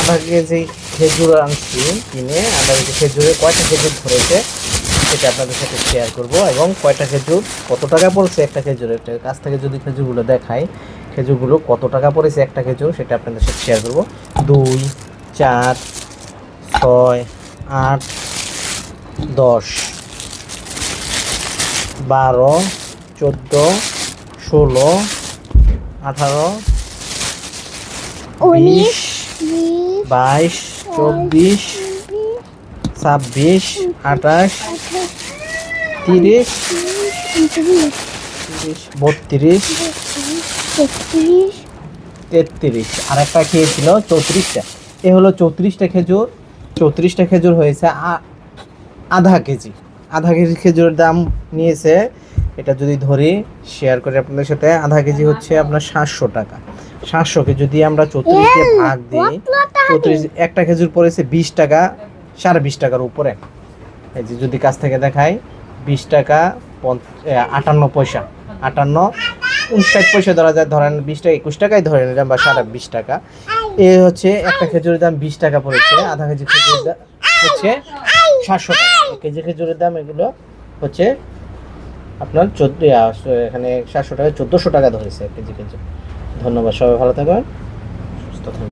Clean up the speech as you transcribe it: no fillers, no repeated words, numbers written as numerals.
আধা কেজি খেজুর আনছি কিনে, আধা কেজি খেজুরে কয়টা খেজুর ধরেছে সেটা আপনাদের সাথে শেয়ার করব, এবং কয়টা খেজুর কত টাকা পড়ছে একটা খেজুরের কাছ থেকে যদি খেজুরগুলো দেখাই, খেজুরগুলো কত টাকা পড়েছে একটা খেজুর সেটা আপনাদের সাথে শেয়ার করব। 2, 4, 6, 8, 10, 12, 14, 16, 18, 20, 22, 24, 26, 28, 30, 32, 33, আর একটা খেয়েছিল 34টা। এ হলো 34টা খেজুর। 34টা খেজুর হয়েছে আধা কেজি। আধা কেজি খেজুরের দাম নিয়েছে, এটা যদি ধরি শেয়ার করে আপনাদের সাথে, আধা কেজি হচ্ছে আপনার 700 টাকা। 700কে যদি আমরা 34 দিয়ে ভাগ দিই, 34 একটা খেজুর পড়েছে 20 টাকা, 20.5 টাকার উপরে। এই যে যদি কাছ থেকে দেখাই, 20 টাকা 58 পয়সা, 58, 59 পয়সা ধরা যায়, ধরেন 20 টাকা 21 টাকায় ধরে নিলাম, বা 20 টাকা। এ হচ্ছে একটা খেজুরের দাম 20 টাকা পড়েছে, আধা কেজি খেজুরের দাম হচ্ছে 700 টাকা। এক কেজি খেজুরের দাম এগুলো হচ্ছে আপনার 14, এখানে 700 টাকা 1400 টাকা ধরেছে এক কেজি খেজুর। ধন্যবাদ, সবাই ভালো থাকবেন, সুস্থ থাকবেন।